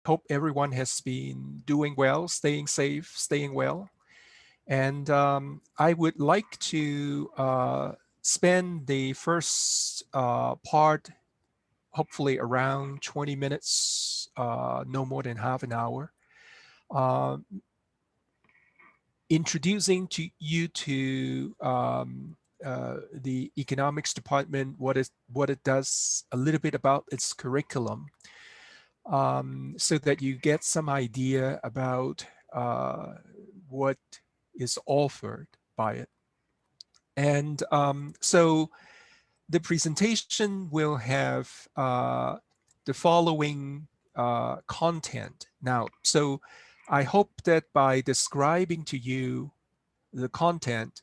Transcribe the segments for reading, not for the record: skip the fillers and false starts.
hope everyone has been doing well, staying safe, staying well. And I would like to spend the first part, hopefully around 20 minutes, no more than half an hour, uh, introducing to you to the economics department, what it does, a little bit about its curriculum, so that you get some idea about what is offered by it. And so the presentation will have the following content. Now, so I hope that by describing to you the content,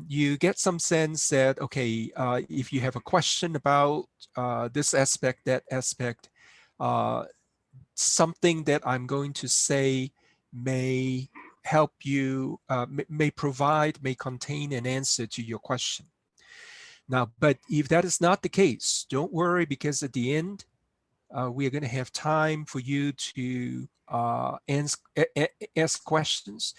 you get some sense that, okay, if you have a question about this aspect, that aspect, uh, something that I'm going to say may help you, may provide, may contain an answer to your question. Now, but if that is not the case, don't worry, because at the end, we are going to have time for you to ask questions.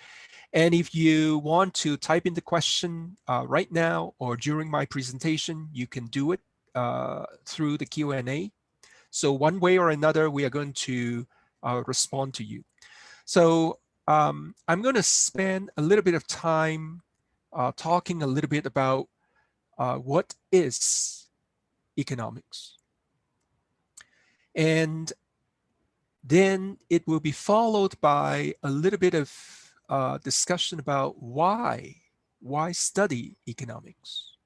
And if you want to type in the question right now or during my presentation, you can do it through the Q&A. So one way or another, we are going to respond to you. So I'm going to spend a little bit of time talking a little bit about what is economics. And then it will be followed by a little bit of discussion about why study economics.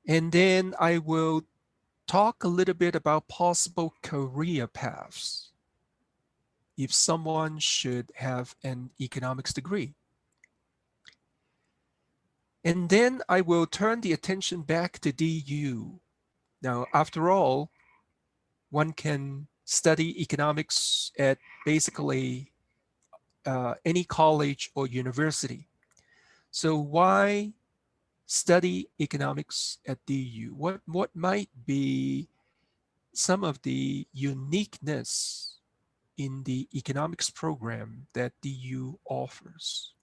And then I will talk a little bit about possible career paths if someone should have an economics degree. And then I will turn the attention back to DU. Now, after all, one can study economics at basically any college or university. So why study economics at DU? What might be some of the uniqueness in the economics program that DU offers?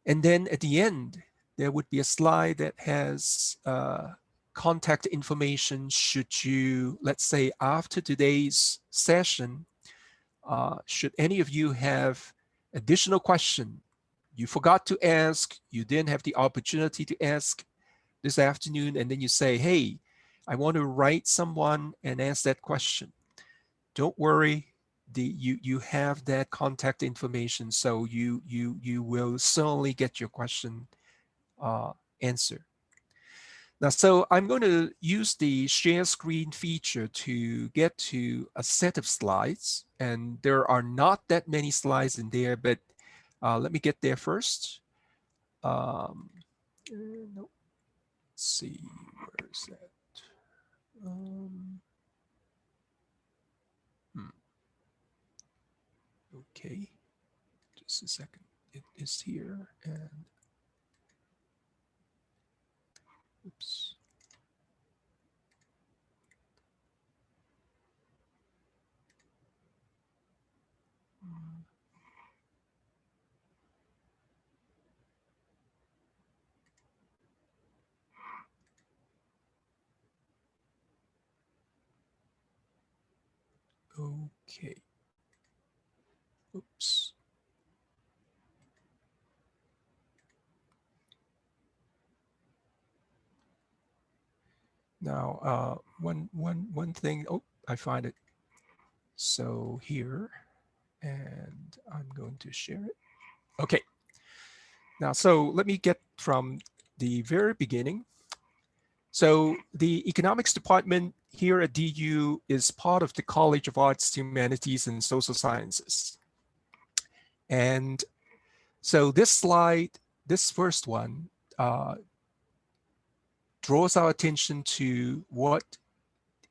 And then at the end, there would be a slide that has contact information should you, let's say after today's session, should any of you have additional question you forgot to ask, you didn't have the opportunity to ask this afternoon, and then you say, hey, I want to write someone and ask that question. Don't worry, you have that contact information, so you will certainly get your question answered. Now, so I'm going to use the share screen feature to get to a set of slides, and there are not that many slides in there, but let me get there first. No, let's see, where is that? Okay, just a second. It is here, and oops. Okay. Oops. Now, one thing. Oh, I find it. So here, and I'm going to share it. Okay. Now, so let me get from the very beginning. So the economics department here at DU is part of the College of Arts, Humanities, and Social Sciences. And so this slide, this first one, draws our attention to what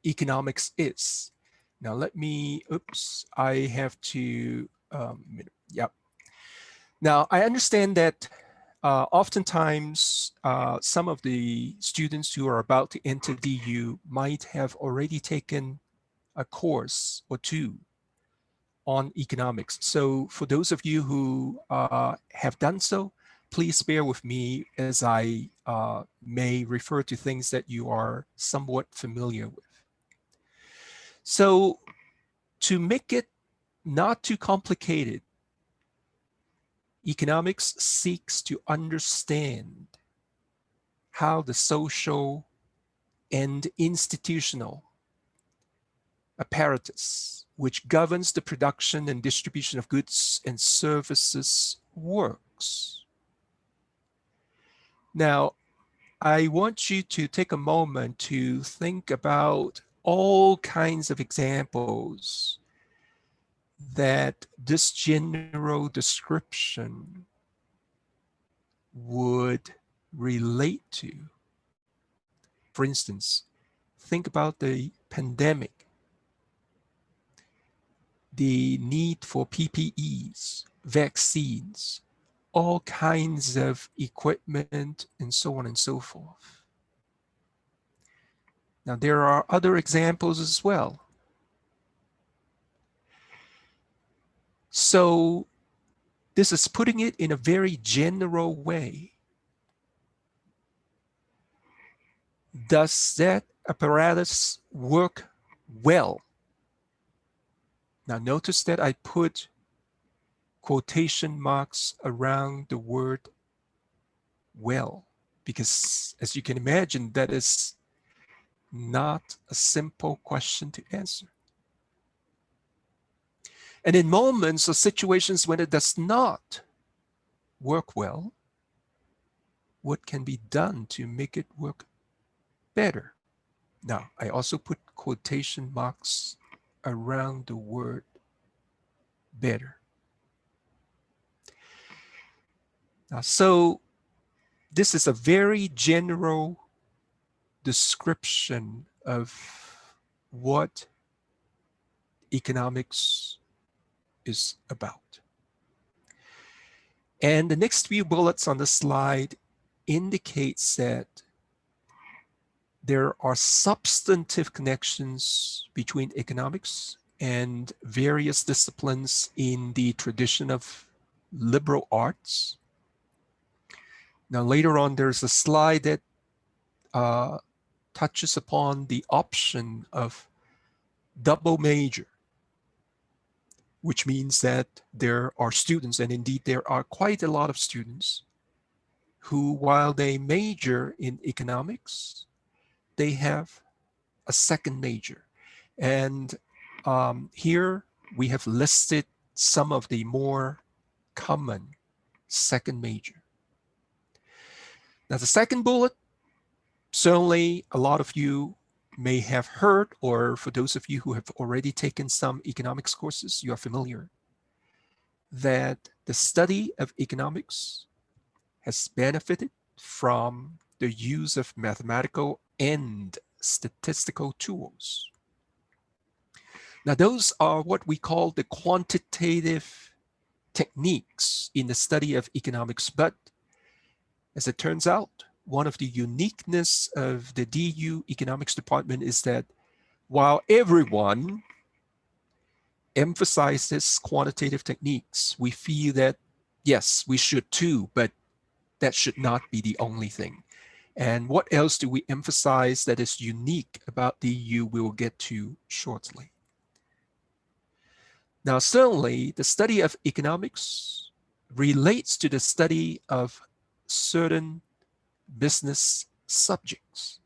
economics is. Now let me, oops, I have to, yep. Now I understand that oftentimes some of the students who are about to enter DU might have already taken a course or two on economics. So for those of you who have done so, please bear with me as I may refer to things that you are somewhat familiar with. So to make it not too complicated, economics seeks to understand how the social and institutional apparatus which governs the production and distribution of goods and services works. Now, I want you to take a moment to think about all kinds of examples that this general description would relate to. For instance, think about the pandemic, the need for PPEs, vaccines, all kinds of equipment, and so on and so forth. Now, there are other examples as well. So this is putting it in a very general way. Does that apparatus work well? Now notice that I put quotation marks around the word well, because as you can imagine, that is not a simple question to answer. And in moments or situations when it does not work well, what can be done to make it work better? Now, I also put quotation marks around the word better. Now, so this is a very general description of what economics is about. And the next few bullets on the slide indicates that there are substantive connections between economics and various disciplines in the tradition of liberal arts. Now, later on, there's a slide that touches upon the option of double major, which means that there are students, and indeed there are quite a lot of students, who, while they major in economics, they have a second major. And here we have listed some of the more common second major. Now, the second bullet, certainly a lot of you may have heard, or for those of you who have already taken some economics courses, you are familiar that the study of economics has benefited from the use of mathematical and statistical tools. Now, those are what we call the quantitative techniques in the study of economics. But as it turns out, one of the uniqueness of the DU economics department is that while everyone emphasizes quantitative techniques, we feel that, yes, we should too, but that should not be the only thing. And what else do we emphasize that is unique about DU we will get to shortly. Now, certainly the study of economics relates to the study of certain business subjects.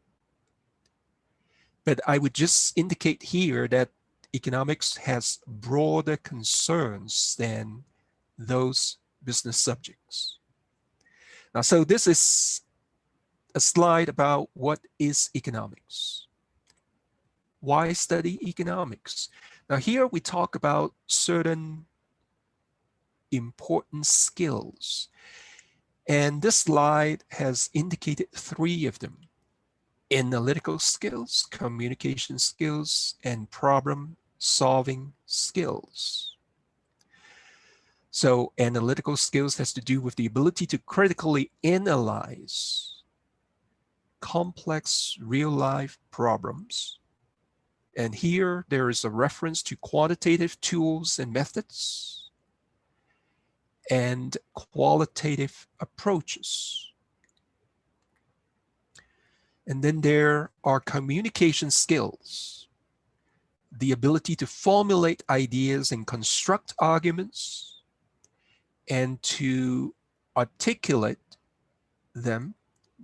But I would just indicate here that economics has broader concerns than those business subjects. Now, so this is a slide about what is economics. Why study economics? Now, here we talk about certain important skills. And this slide has indicated 3 of them: analytical skills, communication skills, and problem-solving skills. So analytical skills has to do with the ability to critically analyze complex real-life problems And here there is a reference to quantitative tools and methods and qualitative approaches. And then there are communication skills, the ability to formulate ideas and construct arguments and to articulate them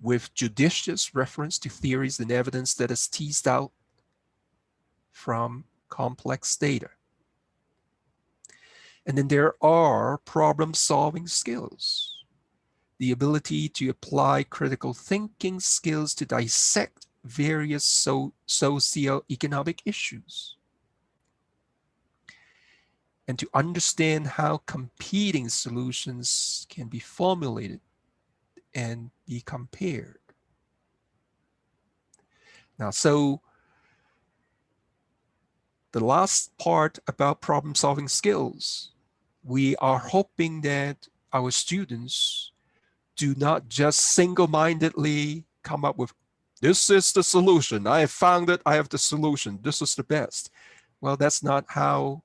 with judicious reference to theories and evidence that is teased out from complex data. And then there are problem-solving skills, the ability to apply critical thinking skills to dissect various socio-economic issues, and to understand how competing solutions can be formulated and be compared. Now, so the last part about problem-solving skills, we are hoping that our students do not just single-mindedly come up with, this is the solution, I have found it, I have the solution, this is the best. Well, that's not how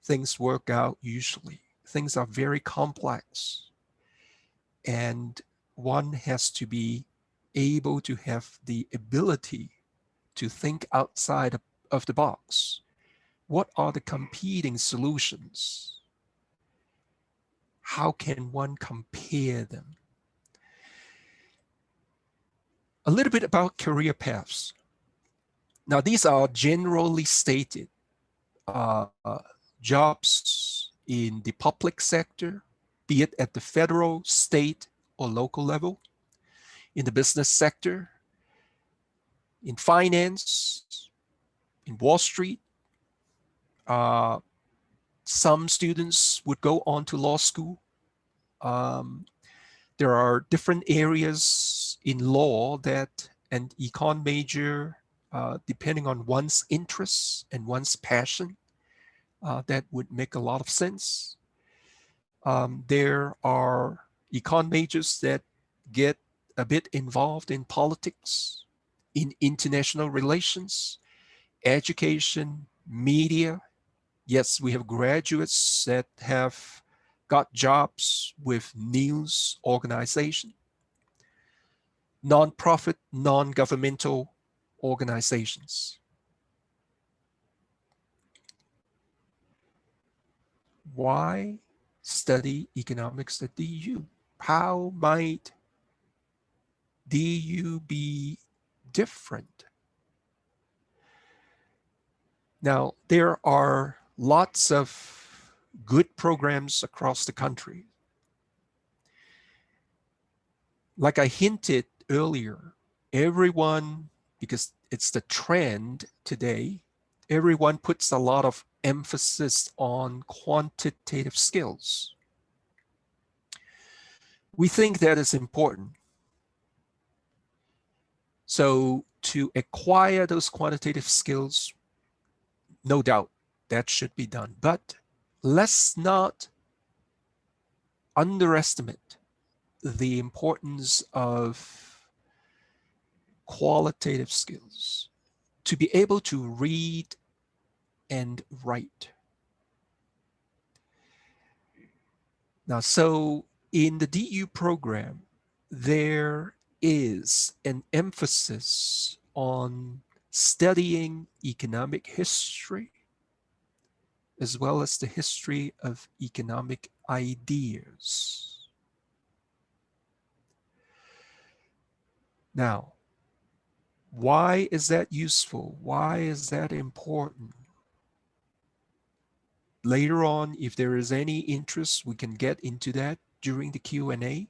things work out usually. Things are very complex, and one has to be able to have the ability to think outside of the box. What are the competing solutions? How can one compare them? A little bit about career paths. Now, these are generally stated jobs in the public sector, be it at the federal, state, or local level, in the business sector, in finance, in Wall Street. Some students would go on to law school. There are different areas in law that an econ major, depending on one's interests and one's passion, that would make a lot of sense. There are econ majors that get a bit involved in politics, in international relations, education, media. Yes, we have graduates that have got jobs with news organization, non-profit, non-governmental organizations. Why study economics at DU? How might DU be different? Now, there are lots of good programs across the country. Like I hinted earlier, everyone, because it's the trend today, everyone puts a lot of emphasis on quantitative skills. We think that is important. So to acquire those quantitative skills, no doubt that should be done. But let's not underestimate the importance of qualitative skills, to be able to read and write. Now, so in the DU program, there is an emphasis on studying economic history, as well as the history of economic ideas. Now, why is that useful? Why is that important? Later on, if there is any interest, we can get into that during the Q&A.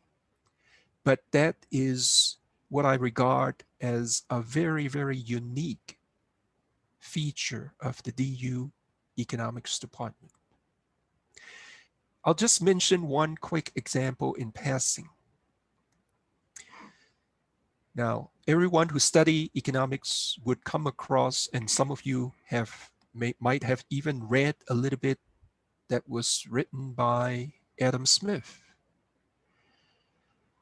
But that is what I regard as a very, very unique feature of the DU Economics Department. I'll just mention one quick example in passing. Now, everyone who study economics would come across, and some of you might have even read a little bit that was written by Adam Smith.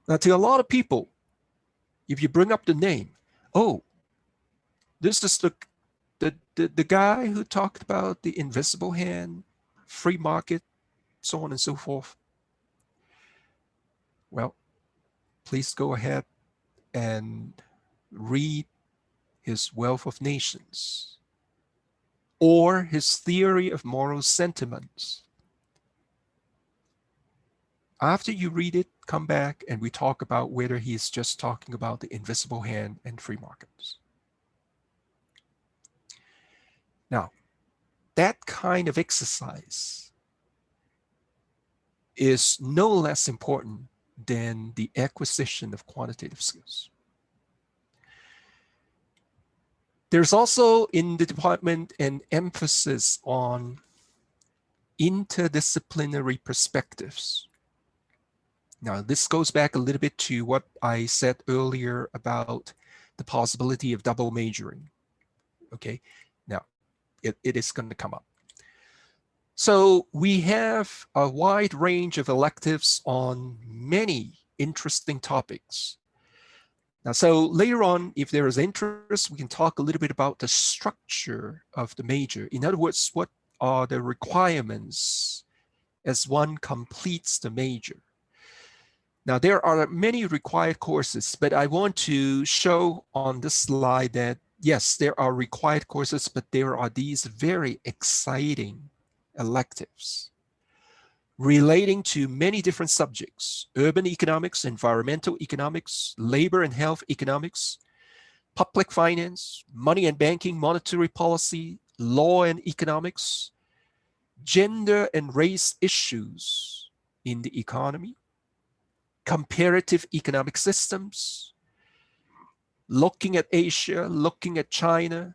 Now, to a lot of people, if you bring up the name, oh, this is the the guy who talked about the invisible hand, free market, so on and so forth. Well, please go ahead and read his Wealth of Nations or his Theory of Moral Sentiments. After you read it, come back and we talk about whether he's just talking about the invisible hand and free markets. Now, that kind of exercise is no less important than the acquisition of quantitative skills. There's also in the department an emphasis on interdisciplinary perspectives. Now, this goes back a little bit to what I said earlier about the possibility of double majoring. Okay, now it is going to come up. So we have a wide range of electives on many interesting topics. Now, so later on, if there is interest, we can talk a little bit about the structure of the major. In other words, what are the requirements as one completes the major? Now, there are many required courses, but I want to show on this slide that, yes, there are required courses, but there are these very exciting electives relating to many different subjects: urban economics, environmental economics, labor and health economics, public finance, money and banking, monetary policy, law and economics, gender and race issues in the economy, comparative economic systems, looking at Asia, looking at China,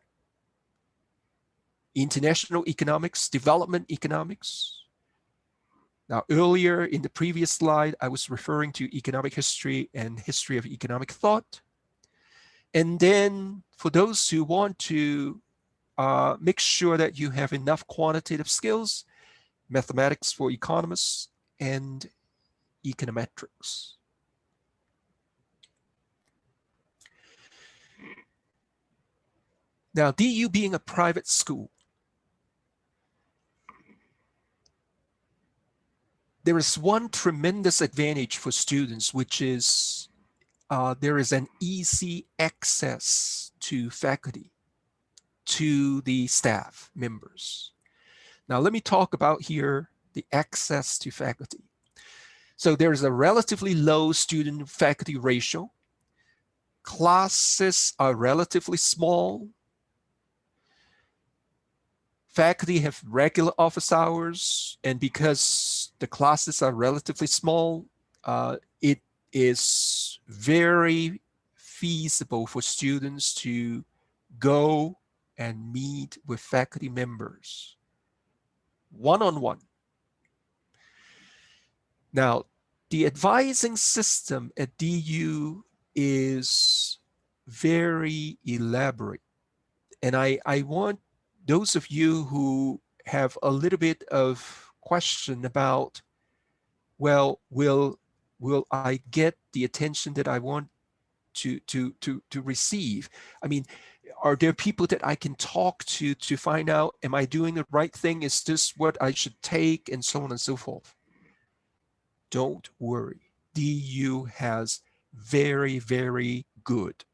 international economics, development economics. Now, earlier in the previous slide, I was referring to economic history and history of economic thought. And then for those who want to make sure that you have enough quantitative skills, mathematics for economists and econometrics. Now, DU being a private school, there is one tremendous advantage for students, which is there is an easy access to faculty, to the staff members. Now, let me talk about here the access to faculty. So there is a relatively low student-faculty ratio. Classes are relatively small. Faculty have regular office hours, and because the classes are relatively small, it is very feasible for students to go and meet with faculty members one-on-one. Now, the advising system at DU is very elaborate, and I want those of you who have a little bit of question about, well, will I get the attention that I want to receive? I mean, are there people that I can talk to find out, am I doing the right thing? Is this what I should take? And so on and so forth. Don't worry. DU has very, very good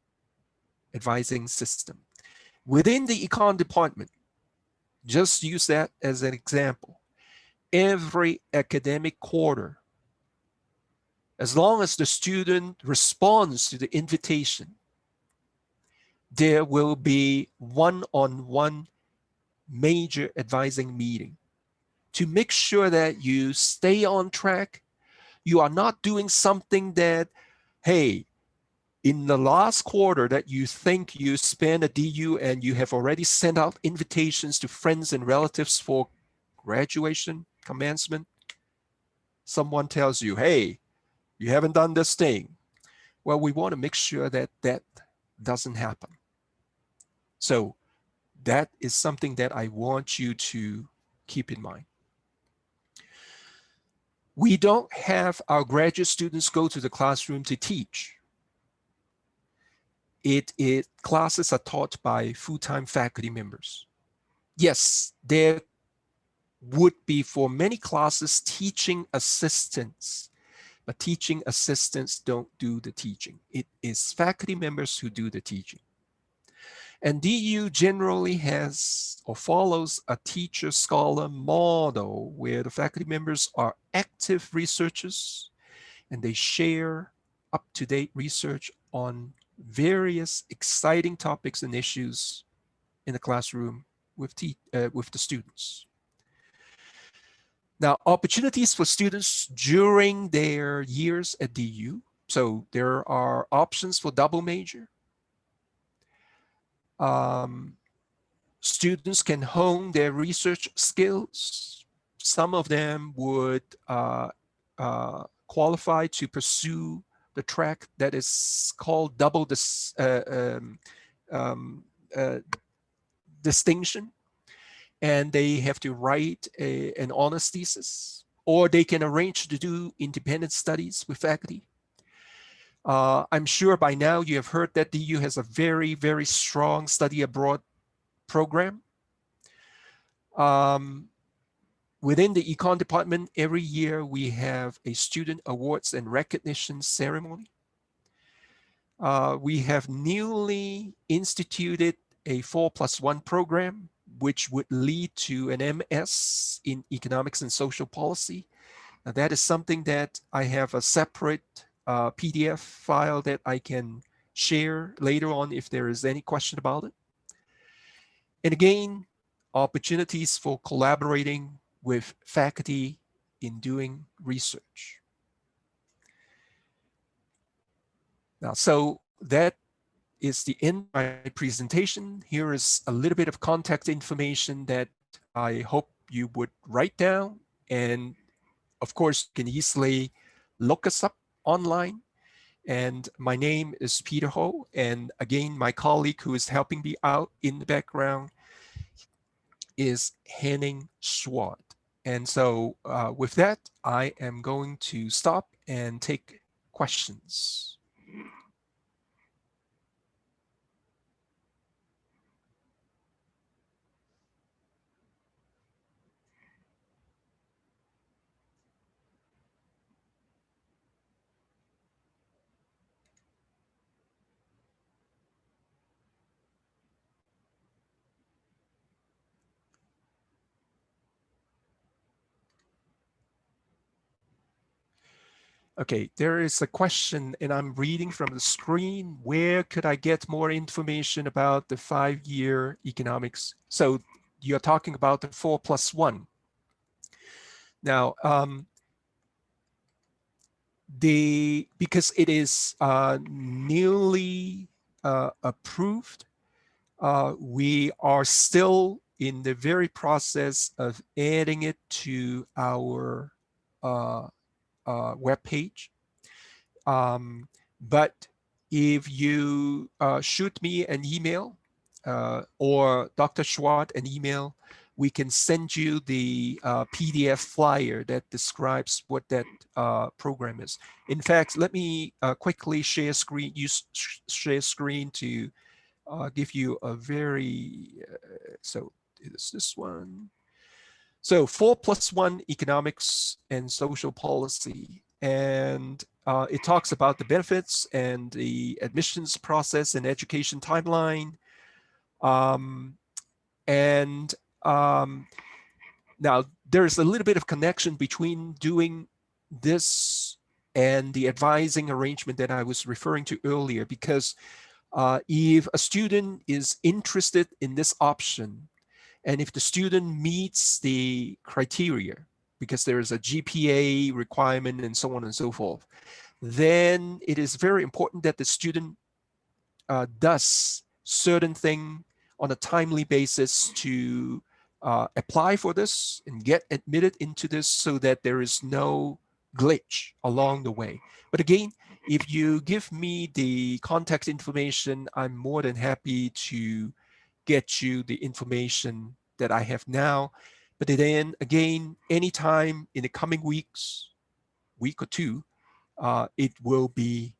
advising system. Within the econ department, just use that as an example. Every academic quarter, as long as the student responds to the invitation, there will be one-on-one major advising meeting to make sure that you stay on track. You are not doing something that, hey, in the last quarter that you think you spent at DU and you have already sent out invitations to friends and relatives for graduation, commencement, someone tells you, hey, you haven't done this thing. Well, we want to make sure that that doesn't happen. So that is something that I want you to keep in mind. We don't have our graduate students go to the classroom to teach. Classes are taught by full-time faculty members. yes, there would be for many classes teaching assistants, but teaching assistants don't do the teaching. It is faculty members who do the teaching. And DU generally has or follows a teacher-scholar model where the faculty members are active researchers and they share up-to-date research on various exciting topics and issues in the classroom with the students. Now, opportunities for students during their years at DU. So there are options for double major. Students can hone their research skills. Some of them would qualify to pursue the track that is called double distinction, and they have to write an honors thesis, or they can arrange to do independent studies with faculty. I'm sure by now you have heard that DU has a very, very strong study abroad program. Within the econ department, every year we have a student awards and recognition ceremony. We have newly instituted a 4+1 program, which would lead to an MS in economics and social policy. Now, that is something that I have a separate PDF file that I can share later on if there is any question about it. And again, opportunities for collaborating with faculty in doing research. Now, so that is the end of my presentation. Here is a little bit of contact information that I hope you would write down. And of course, you can easily look us up online. And my name is Peter Ho. And again, my colleague who is helping me out in the background is Henning Schwad. And so with that, I am going to stop and take questions. Okay, there is a question and I'm reading from the screen. Where could I get more information about the 5-year economics? So you're talking about the 4+1. Now, because it is newly approved, we are still in the very process of adding it to our web page. But if you shoot me an email or Dr. Schwad an email, we can send you the PDF flyer that describes what that program is. In fact, let me quickly share screen, share screen to give you a very, so it's this one. So 4+1 economics and social policy. And it talks about the benefits and the admissions process and education timeline. Now there's a little bit of connection between doing this and the advising arrangement that I was referring to earlier, because if a student is interested in this option, and if the student meets the criteria, because there is a GPA requirement and so on and so forth, then it is very important that the student does certain thing on a timely basis to apply for this and get admitted into this so that there is no glitch along the way. But again, if you give me the contact information, I'm more than happy to get you the information that I have now. But then again, anytime in the coming weeks, week or two, it will be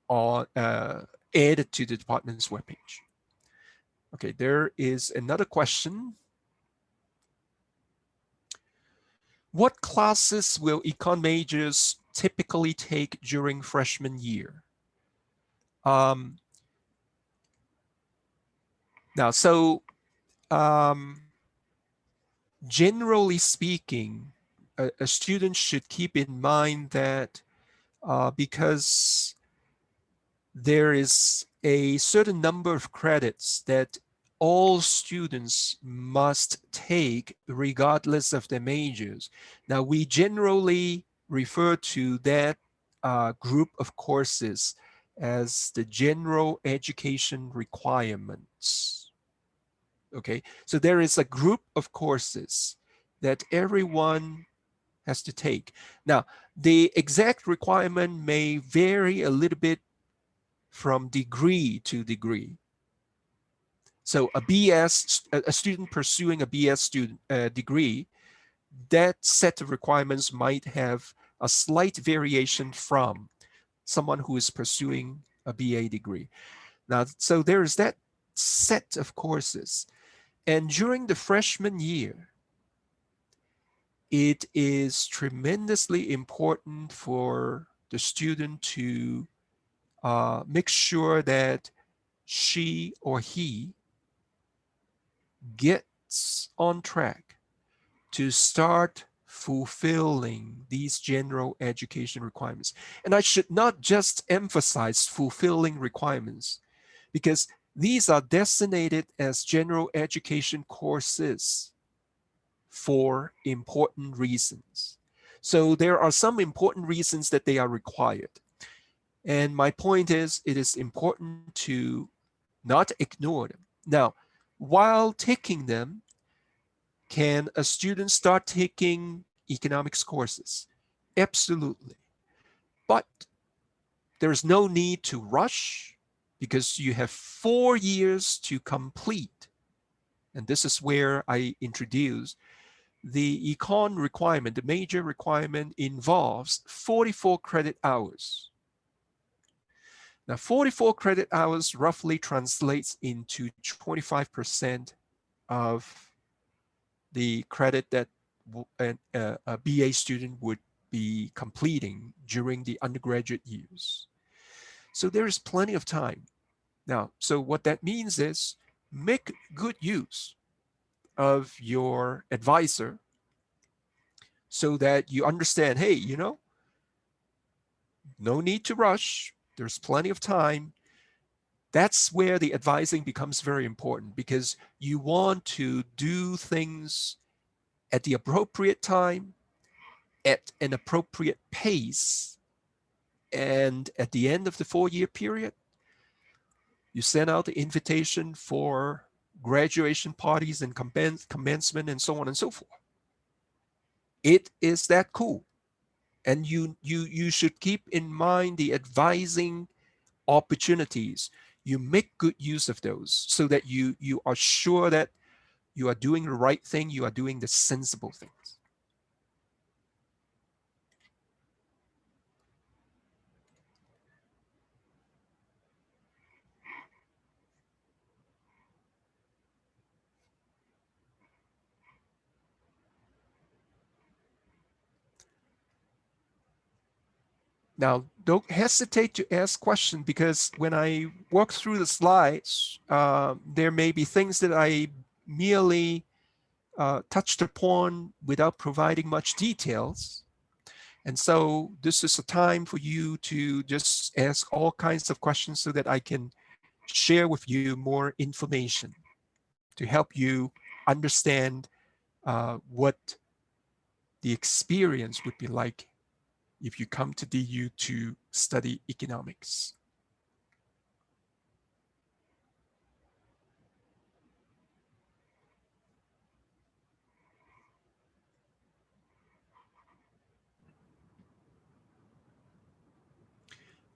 on, added to the department's webpage. Okay, there is another question. What classes will econ majors typically take during freshman year? Now, so generally speaking, a student should keep in mind that because there is a certain number of credits that all students must take regardless of their majors. Now, we generally refer to that group of courses as the general education requirements. Okay, so there is a group of courses that everyone has to take. Now, the exact requirement may vary a little bit from degree to degree. So a student pursuing a BS degree, that set of requirements might have a slight variation from someone who is pursuing a BA degree. Now, so there is that set of courses. And during the freshman year, it is tremendously important for the student to make sure that she or he gets on track to start fulfilling these general education requirements. And I should not just emphasize fulfilling requirements, because these are designated as general education courses for important reasons. So there are some important reasons that they are required. And my point is, it is important to not ignore them. Now, while taking them, can a student start taking economics courses? Absolutely. But there's no need to rush, because you have 4 years to complete. And this is where I introduce the econ requirement. The major requirement involves 44 credit hours. Now, 44 credit hours roughly translates into 25% of the credit that a BA student would be completing during the undergraduate years. So there is plenty of time. Now, so what that means is make good use of your advisor so that you understand, hey, you know, no need to rush. There's plenty of time. That's where the advising becomes very important, because you want to do things at the appropriate time, at an appropriate pace. And at the end of the 4-year period, you send out the invitation for graduation parties and commencement and so on and so forth. It is that cool. And you should keep in mind the advising opportunities. You make good use of those so that you are sure that you are doing the right thing, you are doing the sensible things. Now, don't hesitate to ask questions, because when I walk through the slides, there may be things that I merely touched upon without providing much details. And so this is a time for you to just ask all kinds of questions so that I can share with you more information to help you understand what the experience would be like if you come to DU to study economics.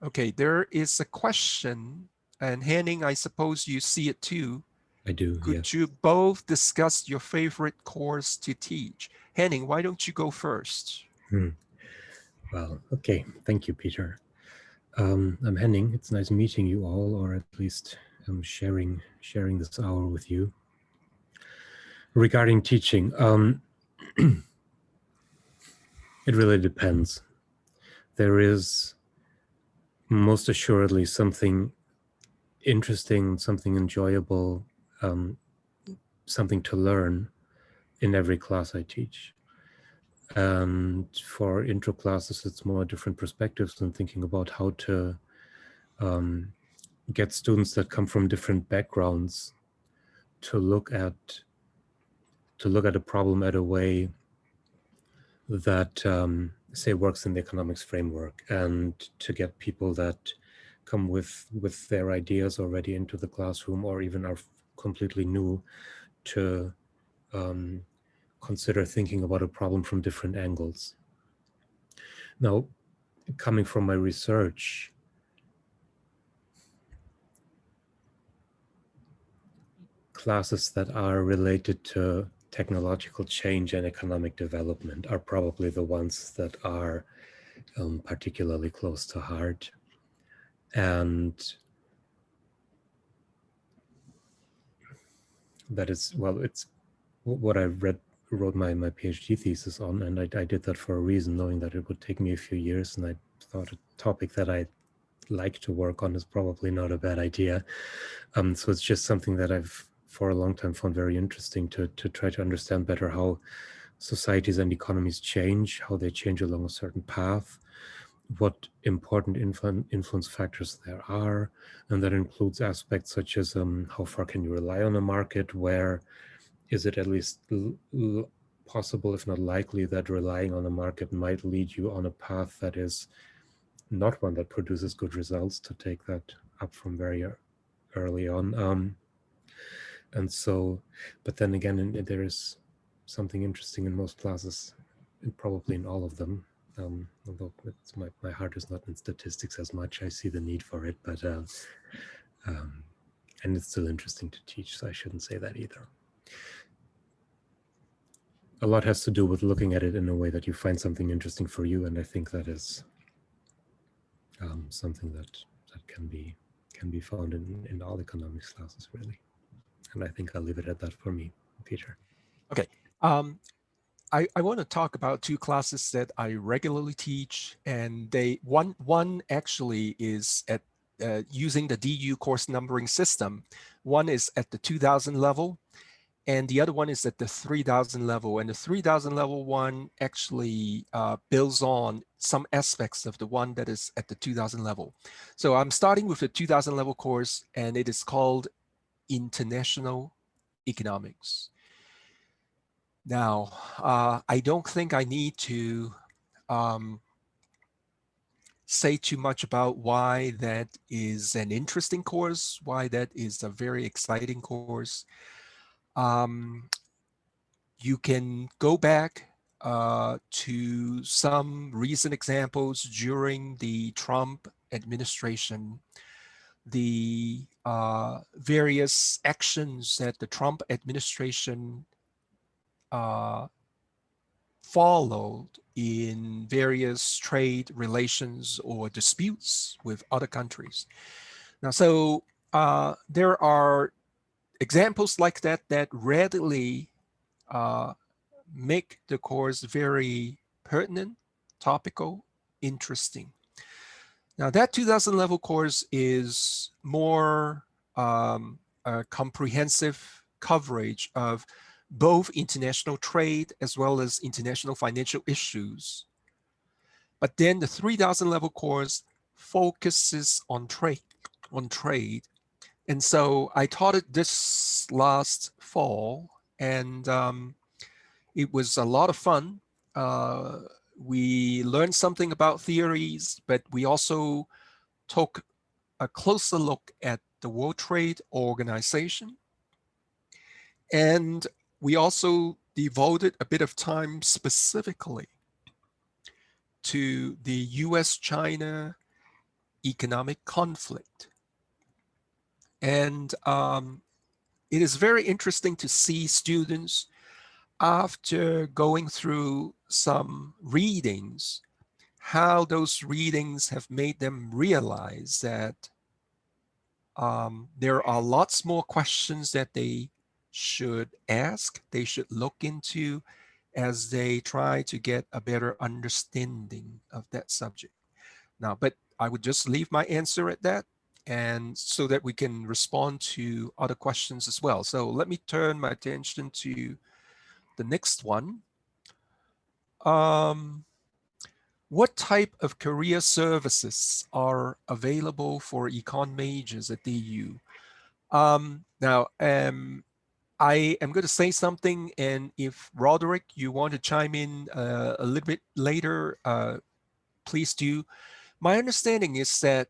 Okay, there is a question, and Henning, I suppose you see it too. I do, Could yes. you both discuss your favorite course to teach? Henning, why don't you go first? Well, okay. Thank you, Peter. I'm Henning. It's nice meeting you all, or at least sharing this hour with you. Regarding teaching, It really depends. There is most assuredly something interesting, something enjoyable, something to learn in every class I teach. And for intro classes, it's more different perspectives and thinking about how to get students that come from different backgrounds to look at a problem at a way that say works in the economics framework, and to get people that come with their ideas already into the classroom, or even are completely new, to consider thinking about a problem from different angles. Now, coming from my research, classes that are related to technological change and economic development are probably the ones that are particularly close to heart. And that is, well, it's what I wrote my PhD thesis on, and I did that for a reason, knowing that it would take me a few years, and I thought a topic that I like to work on is probably not a bad idea. So it's just something that I've for a long time found very interesting to try to understand better how societies and economies change, how they change along a certain path, what important influence factors there are. And that includes aspects such as how far can you rely on a market, where is it at least possible, if not likely, that relying on a market might lead you on a path that is not one that produces good results, to take that up from very early on. And so, but then again, there is something interesting in most classes, and probably in all of them, although it's my heart is not in statistics as much. I see the need for it, but and it's still interesting to teach, so I shouldn't say that either. A lot has to do with looking at it in a way that you find something interesting for you, and I think that is something that can be found in all economics classes, really. And I think I'll leave it at that for me, Peter. Okay. I want to talk about two classes that I regularly teach, and one actually is at using the DU course numbering system. One is at the 2000 level, and the other one is at the 3000 level. And the 3000 level one actually builds on some aspects of the one that is at the 2000 level. So I'm starting with the 2000 level course, and it is called International Economics. Now, I don't think I need to say too much about why that is an interesting course, why that is a very exciting course. You can go back to some recent examples during the Trump administration, the various actions that the Trump administration followed in various trade relations or disputes with other countries. Now, so there are examples like that that readily make the course very pertinent, topical, interesting. Now, that 2000 level course is more a comprehensive coverage of both international trade as well as international financial issues. But then the 3000 level course focuses on trade. And so I taught it this last fall, and it was a lot of fun. We learned something about theories, but we also took a closer look at the World Trade Organization. And we also devoted a bit of time specifically to the US-China economic conflict. And it is very interesting to see students, after going through some readings, how those readings have made them realize that there are lots more questions that they should ask, they should look into, as they try to get a better understanding of that subject. Now, but I would just leave my answer at that, and so that we can respond to other questions as well. So let me turn my attention to the next one. What type of career services are available for econ majors at DU? Now, I am going to say something, and if Roderick, you want to chime in a little bit later, please do. My understanding is that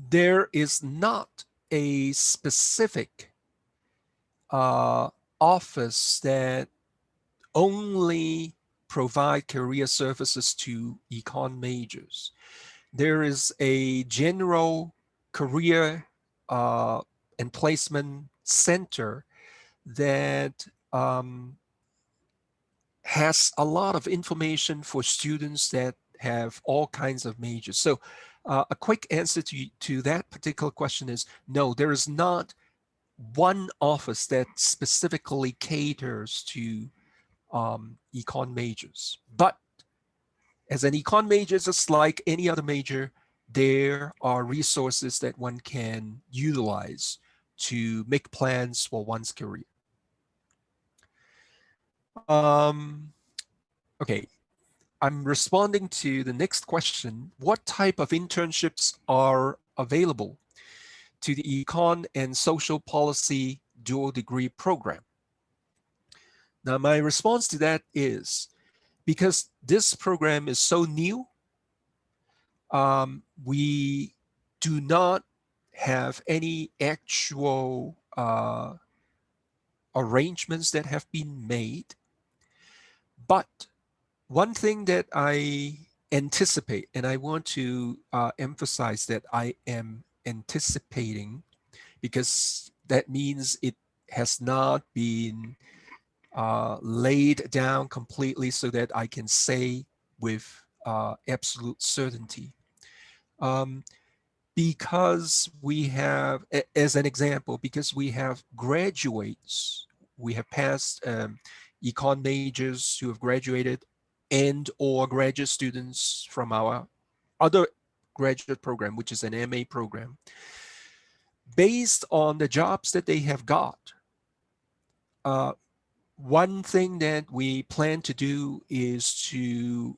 there is not a specific office that only provide career services to econ majors. There is a general career and placement center that has a lot of information for students that have all kinds of majors. So a quick answer to that particular question is no, there is not one office that specifically caters to econ majors. But as an econ major, just like any other major, there are resources that one can utilize to make plans for one's career. Okay, I'm responding to the next question. What type of internships are available to the Econ and Social Policy dual degree program? Now, my response to that is, because this program is so new, we do not have any actual arrangements that have been made. But one thing that I anticipate, and I want to emphasize that I am anticipating, because that means it has not been laid down completely so that I can say with absolute certainty. Because we have, as an example, because we have graduates, we have past econ majors who have graduated and or graduate students from our other graduate program, which is an MA program. Based on the jobs that they have got, one thing that we plan to do is to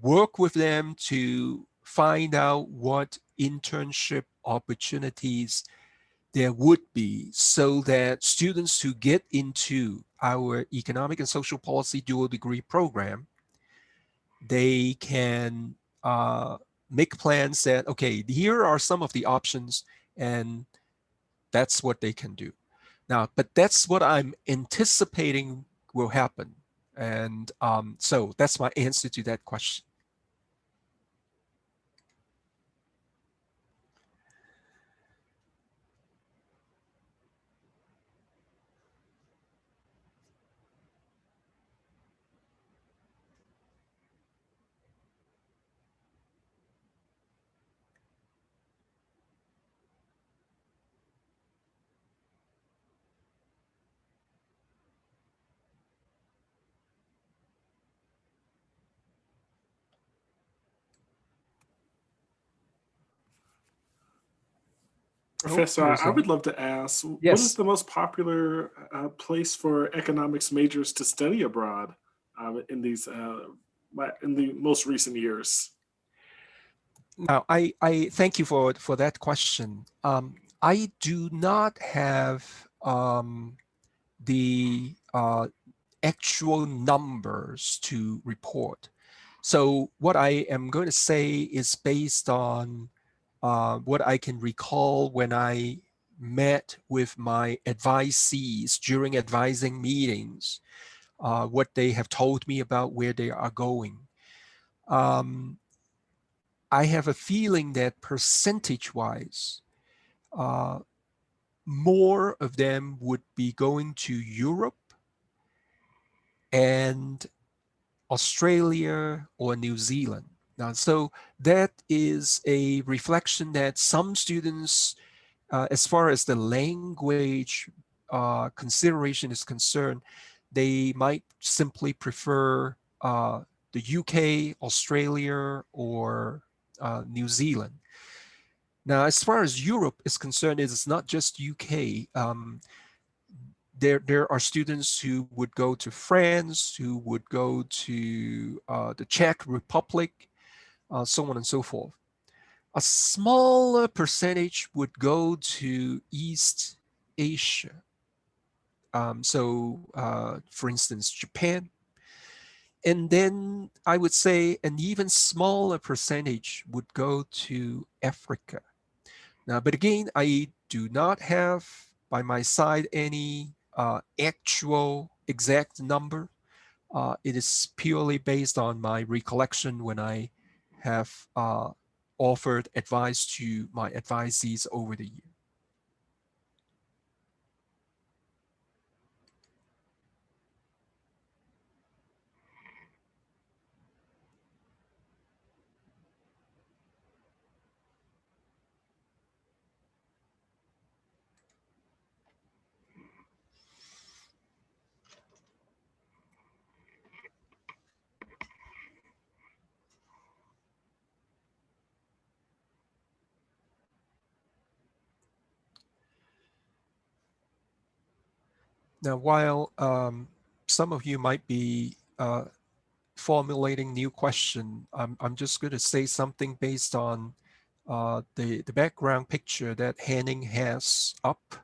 work with them to find out what internship opportunities there would be, so that students who get into our economic and social policy dual degree program, they can make plans that, okay, here are some of the options, and that's what they can do. Now, but that's what I'm anticipating will happen. And so that's my answer to that question. Professor, I would love to ask, what is the most popular place for economics majors to study abroad in these in the most recent years? Now, I thank you for that question. I do not have the actual numbers to report. So what I am going to say is based on what I can recall when I met with my advisees during advising meetings, what they have told me about where they are going. I have a feeling that percentage-wise, more of them would be going to Europe and Australia or New Zealand. Now, so that is a reflection that some students, as far as the language consideration is concerned, they might simply prefer the UK, Australia, or New Zealand. Now, as far as Europe is concerned, it's not just UK. There are students who would go to France, who would go to the Czech Republic, so on and so forth. A smaller percentage would go to East Asia. For instance, Japan. And then I would say an even smaller percentage would go to Africa. Now, but again, I do not have by my side any actual exact number. It is purely based on my recollection when I have offered advice to my advisees over the year. Now, while some of you might be formulating new question, I'm just going to say something based on the background picture that Henning has up.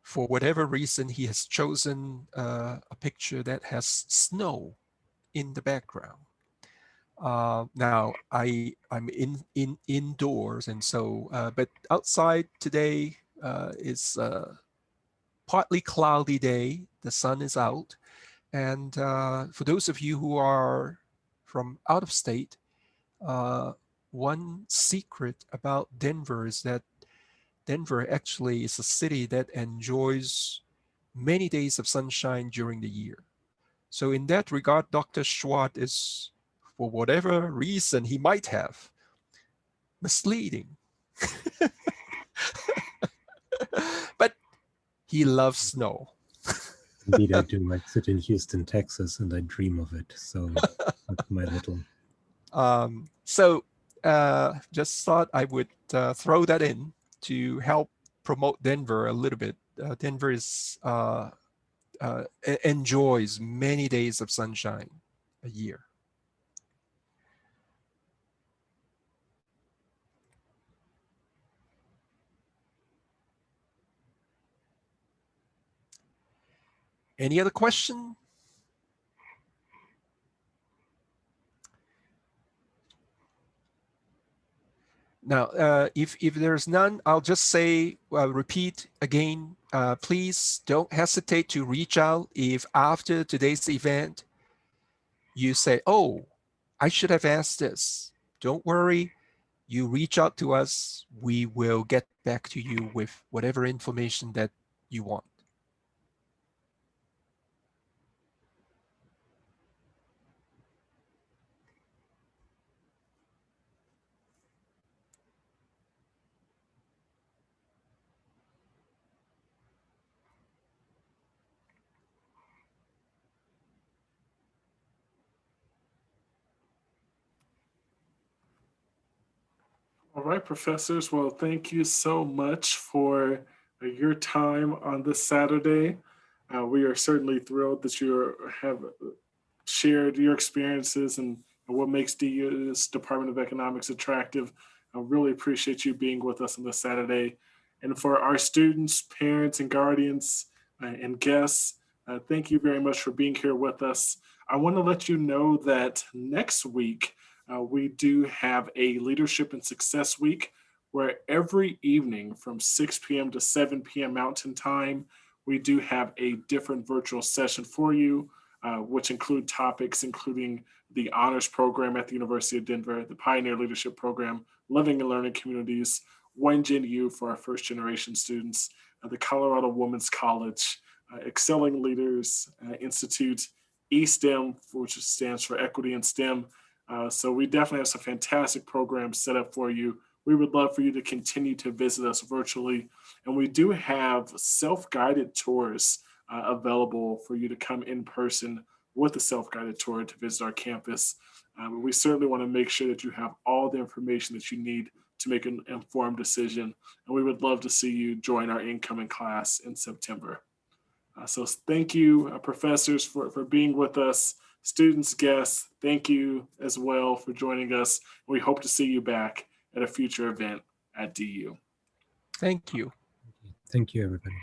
For whatever reason, he has chosen a picture that has snow in the background. Now I'm indoors, and so but outside today is a partly cloudy day. The sun is out, and for those of you who are from out of state, one secret about Denver is that Denver actually is a city that enjoys many days of sunshine during the year. So in that regard, Dr. Schwartz is, for whatever reason he might have, misleading. But he loves snow. Indeed, I do. I sit in Houston, Texas, and I dream of it. So that's my little. Just thought I would throw that in to help promote Denver a little bit. Denver is enjoys many days of sunshine a year. Any other question? Now, if there's none, I'll just say, repeat again, please don't hesitate to reach out if after today's event, you say, oh, I should have asked this. Don't worry, you reach out to us. We will get back to you with whatever information that you want. All right, professors. Well, thank you so much for your time on this Saturday. We are certainly thrilled that you have shared your experiences and what makes DU's Department of Economics attractive. I really appreciate you being with us on this Saturday. And for our students, parents, and guardians and guests, thank you very much for being here with us. I want to let you know that next week, we do have a Leadership and Success Week where every evening from 6 p.m. to 7 p.m. Mountain Time, we do have a different virtual session for you, which include topics including the honors program at the University of Denver, the Pioneer Leadership Program, Living and Learning Communities, One Gen U for our first generation students, the Colorado Women's College, Excelling Leaders Institute, eSTEM, which stands for Equity in STEM. So we definitely have some fantastic programs set up for you we would love for you to continue to visit us virtually. And we do have self-guided tours available for you to come in person with a self-guided tour to visit our campus. We certainly want to make sure that you have all the information that you need to make an informed decision. And we would love to see you join our incoming class in September. So thank you, professors, for being with us. Students, guests, thank you as well for joining us. We hope to see you back at a future event at DU. Thank you. Thank you, everybody.